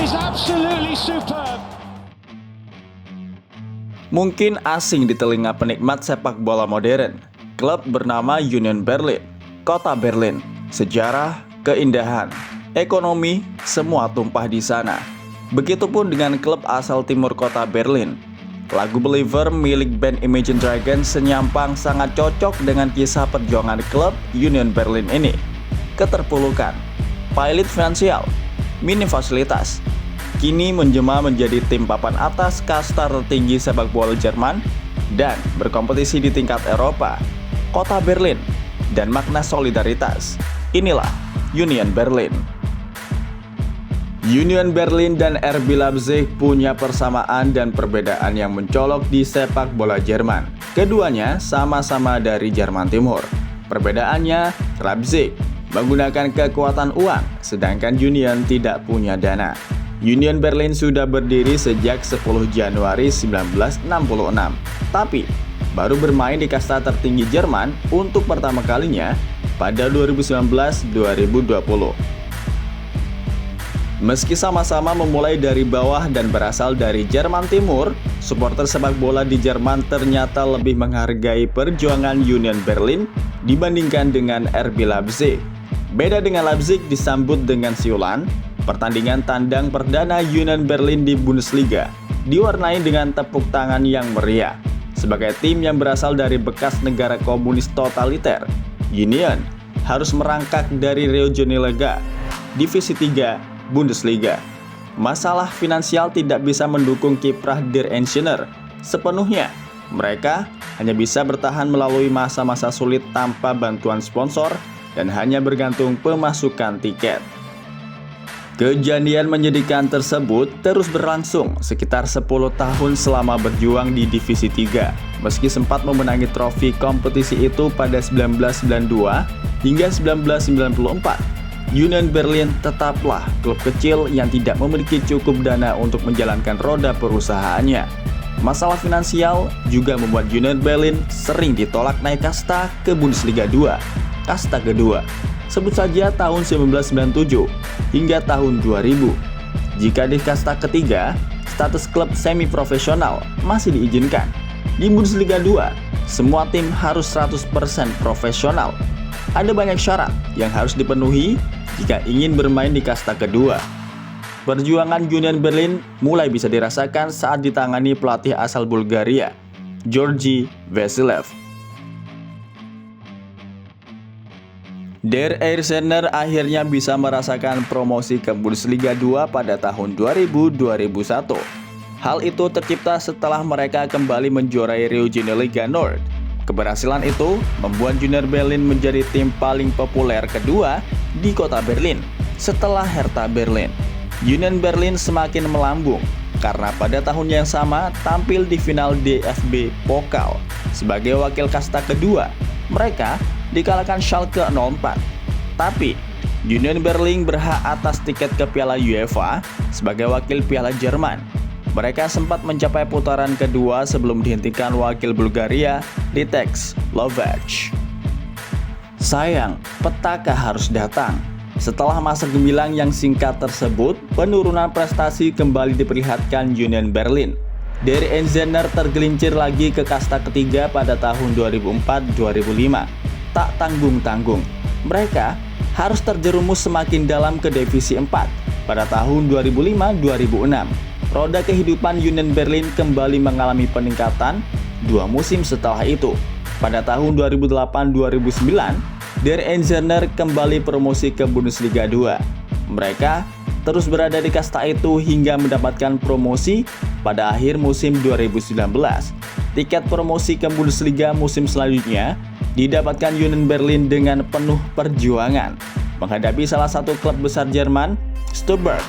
is absolutely superb. Mungkin asing di telinga penikmat sepak bola modern, klub bernama Union Berlin, kota Berlin, sejarah, keindahan, ekonomi, semua tumpah di sana. Begitupun dengan klub asal timur kota Berlin. Lagu Believer milik band Imagine Dragons senyampang sangat cocok dengan kisah perjuangan klub Union Berlin ini. Keterpurukan, pailit finansial, minim fasilitas, kini menjelma menjadi tim papan atas kasta tertinggi sepak bola Jerman dan berkompetisi di tingkat Eropa. Kota Berlin dan makna solidaritas. Inilah Union Berlin. Union Berlin dan RB Leipzig punya persamaan dan perbedaan yang mencolok di sepak bola Jerman. Keduanya sama-sama dari Jerman Timur. Perbedaannya, Leipzig menggunakan kekuatan uang, sedangkan Union tidak punya dana. Union Berlin sudah berdiri sejak 10 Januari 1966, tapi baru bermain di kasta tertinggi Jerman untuk pertama kalinya pada 2019-2020. Meski sama-sama memulai dari bawah dan berasal dari Jerman Timur, supporter sepak bola di Jerman ternyata lebih menghargai perjuangan Union Berlin dibandingkan dengan RB Leipzig. Beda dengan Leipzig disambut dengan siulan, pertandingan tandang perdana Union Berlin di Bundesliga diwarnai dengan tepuk tangan yang meriah. Sebagai tim yang berasal dari bekas negara komunis totaliter, Union harus merangkak dari Regionalliga, Divisi 3, Bundesliga. Masalah finansial tidak bisa mendukung kiprah Der Engineer sepenuhnya. Mereka hanya bisa bertahan melalui masa-masa sulit tanpa bantuan sponsor dan hanya bergantung pemasukan tiket. Kejadian menyedihkan tersebut terus berlangsung sekitar 10 tahun selama berjuang di Divisi 3. Meski sempat memenangi trofi kompetisi itu pada 1992 hingga 1994, Union Berlin tetaplah klub kecil yang tidak memiliki cukup dana untuk menjalankan roda perusahaannya. Masalah finansial juga membuat Union Berlin sering ditolak naik kasta ke Bundesliga 2, kasta kedua. Sebut saja tahun 1997 hingga tahun 2000. Jika di kasta ketiga, status klub semi-profesional masih diizinkan. Di Bundesliga 2, semua tim harus 100% profesional. Ada banyak syarat yang harus dipenuhi jika ingin bermain di kasta kedua. Perjuangan Union Berlin mulai bisa dirasakan saat ditangani pelatih asal Bulgaria, Georgi Vasilev. Der Engineer akhirnya bisa merasakan promosi ke Bundesliga 2 pada tahun 2000-2001. Hal itu tercipta setelah mereka kembali menjuarai Regionalliga Nord. Keberhasilan itu membuat Union Berlin menjadi tim paling populer kedua di kota Berlin setelah Hertha Berlin. Union Berlin semakin melambung karena pada tahun yang sama tampil di final DFB Pokal. Sebagai wakil kasta kedua, mereka dikalahkan Schalke 04. Tapi Union Berlin berhak atas tiket ke Piala UEFA sebagai wakil Piala Jerman. Mereka sempat mencapai putaran kedua sebelum dihentikan wakil Bulgaria, Litex Lovech. Sayang, petaka harus datang. Setelah masa gemilang yang singkat tersebut, penurunan prestasi kembali diperlihatkan Union Berlin. Der Engineer tergelincir lagi ke kasta ketiga pada tahun 2004-2005. Tak tanggung-tanggung, mereka harus terjerumus semakin dalam ke Divisi 4 pada tahun 2005-2006. Roda kehidupan Union Berlin kembali mengalami peningkatan 2 musim setelah itu. Pada tahun 2008-2009, Der Engineer kembali promosi ke Bundesliga 2. Mereka terus berada di kasta itu hingga mendapatkan promosi pada akhir musim 2019. Tiket promosi ke Bundesliga musim selanjutnya didapatkan Union Berlin dengan penuh perjuangan. Menghadapi salah satu klub besar Jerman, Stuttgart,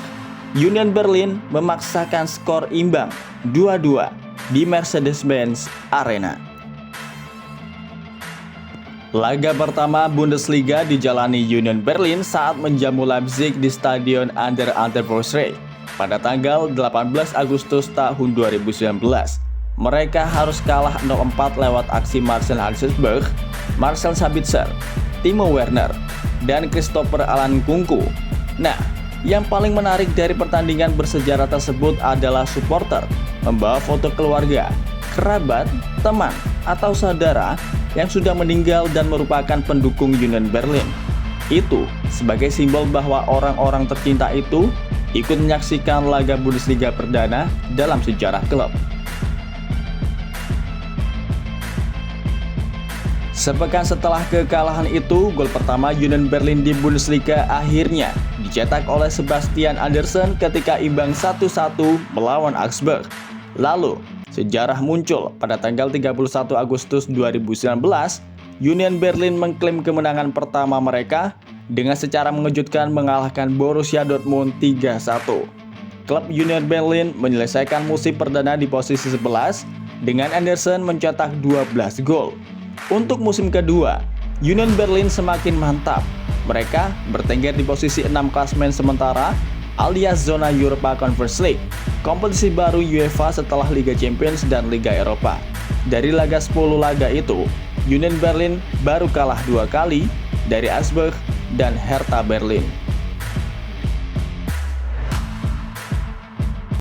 Union Berlin memaksakan skor imbang 2-2 di Mercedes-Benz Arena. Laga pertama Bundesliga dijalani Union Berlin saat menjamu Leipzig di Stadion an der Alten Försterei pada tanggal 18 Agustus tahun 2019. Mereka harus kalah 0-4 lewat aksi Marcel Halstenberg, Marcel Sabitzer, Timo Werner, dan Christopher Alan Kunku. Nah, Yang paling menarik dari pertandingan bersejarah tersebut adalah supporter membawa foto keluarga, kerabat, teman, atau saudara yang sudah meninggal dan merupakan pendukung Union Berlin. Itu sebagai simbol bahwa orang-orang tercinta itu ikut menyaksikan laga Bundesliga perdana dalam sejarah klub. Sepekan setelah kekalahan itu, gol pertama Union Berlin di Bundesliga akhirnya dicetak oleh Sebastian Andersen ketika imbang 1-1 melawan Augsburg. Lalu, sejarah muncul pada tanggal 31 Agustus 2019, Union Berlin mengklaim kemenangan pertama mereka dengan secara mengejutkan mengalahkan Borussia Dortmund 3-1. Klub Union Berlin menyelesaikan musim perdana di posisi 11 dengan Andersen mencetak 12 gol. Untuk musim kedua, Union Berlin semakin mantap. Mereka bertengger di posisi 6 klasemen sementara alias zona Europa Conference League, kompetisi baru UEFA setelah Liga Champions dan Liga Eropa. Dari laga 10 laga itu, Union Berlin baru kalah 2 kali dari Augsburg dan Hertha Berlin.